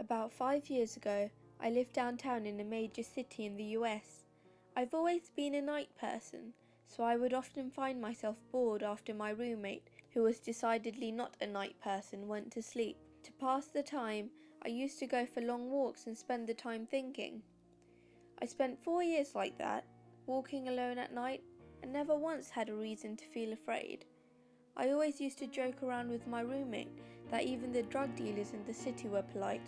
About 5 years ago, I lived downtown in a major city in the US. I've always been a night person, so I would often find myself bored after my roommate, who was decidedly not a night person, went to sleep. To pass the time, I used to go for long walks and spend the time thinking. I spent 4 years like that, walking alone at night, and never once had a reason to feel afraid. I always used to joke around with my roommate that even the drug dealers in the city were polite,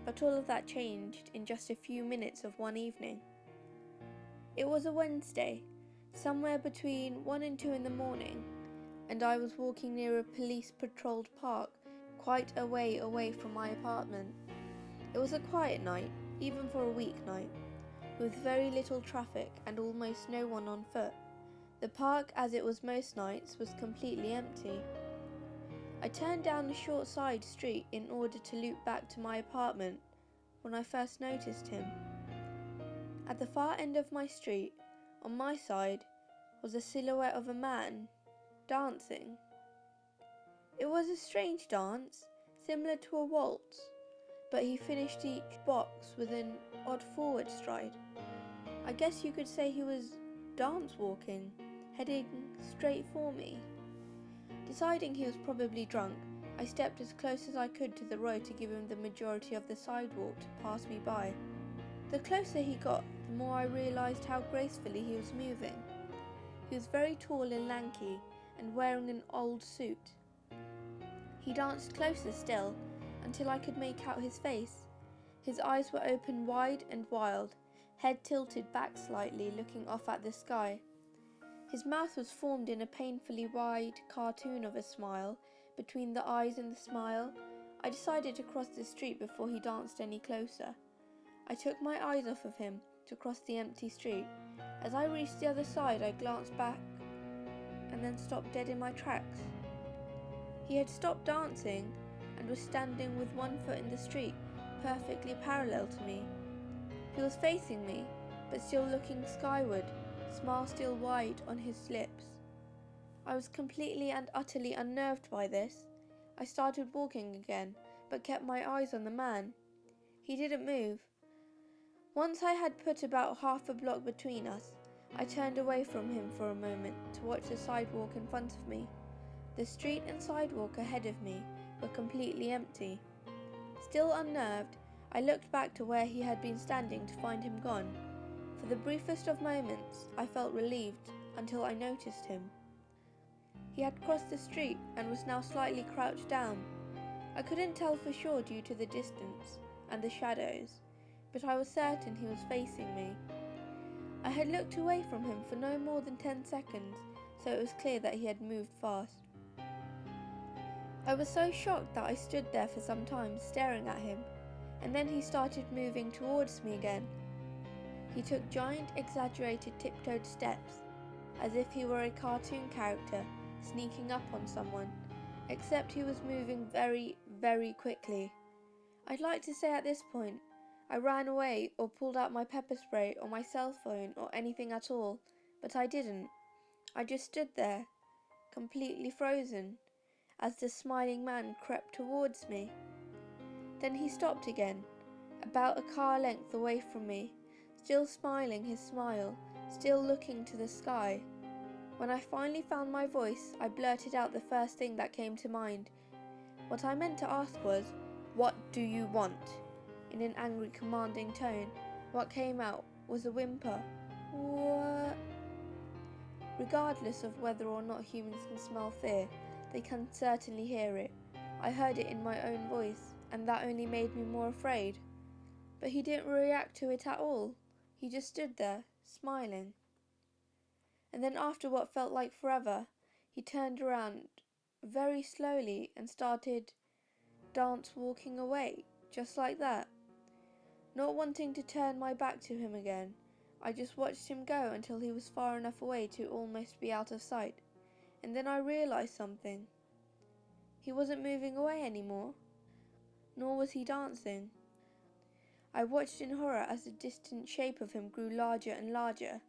but all of that changed in just a few minutes of one evening. It was a Wednesday, somewhere between 1 and 2 in the morning, and I was walking near a police-patrolled park quite a way away from my apartment. It was a quiet night, even for a weeknight, with very little traffic and almost no one on foot. The park, as it was most nights, was completely empty. I turned down a short side street in order to loop back to my apartment when I first noticed him. At the far end of my street, on my side, was a silhouette of a man, dancing. It was a strange dance, similar to a waltz, but he finished each box with an odd forward stride. I guess you could say he was dance walking, heading straight for me. Deciding he was probably drunk, I stepped as close as I could to the road to give him the majority of the sidewalk to pass me by. The closer he got, the more I realised how gracefully he was moving. He was very tall and lanky, and wearing an old suit. He danced closer still, until I could make out his face. His eyes were open wide and wild, head tilted back slightly, looking off at the sky. His mouth was formed in a painfully wide cartoon of a smile. Between the eyes and the smile, I decided to cross the street before he danced any closer. I took my eyes off of him to cross the empty street. As I reached the other side, I glanced back and then stopped dead in my tracks. He had stopped dancing and was standing with one foot in the street, perfectly parallel to me. He was facing me, but still looking skyward, smile still wide on his lips. I was completely and utterly unnerved by this. I started walking again, but kept my eyes on the man. He didn't move. Once I had put about half a block between us, I turned away from him for a moment to watch the sidewalk in front of me. The street and sidewalk ahead of me were completely empty. Still unnerved, I looked back to where he had been standing to find him gone. For the briefest of moments, I felt relieved until I noticed him. He had crossed the street and was now slightly crouched down. I couldn't tell for sure due to the distance and the shadows, but I was certain he was facing me. I had looked away from him for no more than 10 seconds, so it was clear that he had moved fast. I was so shocked that I stood there for some time staring at him, and then he started moving towards me again. He took giant, exaggerated tiptoed steps, as if he were a cartoon character sneaking up on someone, except he was moving very, very quickly. I'd like to say at this point, I ran away or pulled out my pepper spray or my cell phone or anything at all, but I didn't. I just stood there, completely frozen, as the smiling man crept towards me. Then he stopped again, about a car length away from me, still smiling his smile, still looking to the sky. When I finally found my voice, I blurted out the first thing that came to mind. What I meant to ask was, "What do you want?" in an angry, commanding tone. What came out was a whimper. What? Regardless of whether or not humans can smell fear, they can certainly hear it. I heard it in my own voice, and that only made me more afraid. But he didn't react to it at all. He just stood there, smiling. And then after what felt like forever, he turned around very slowly and started dance walking away, just like that. Not wanting to turn my back to him again, I just watched him go until he was far enough away to almost be out of sight. And then I realised something. He wasn't moving away anymore, nor was he dancing. I watched in horror as the distant shape of him grew larger and larger.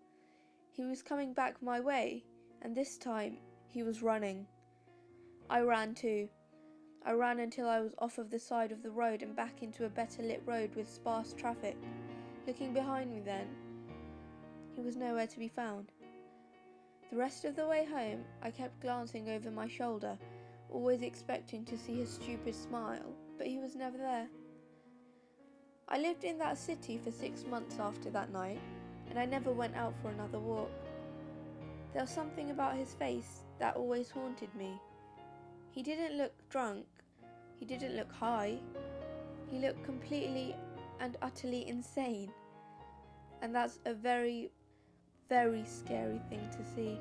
He was coming back my way, and this time he was running. I ran too. I ran until I was off of the side of the road and back into a better lit road with sparse traffic. Looking behind me then, he was nowhere to be found. The rest of the way home, I kept glancing over my shoulder, always expecting to see his stupid smile, but he was never there. I lived in that city for 6 months after that night, and I never went out for another walk. There was something about his face that always haunted me. He didn't look drunk, he didn't look high, he looked completely and utterly insane, and that's a very, very scary thing to see.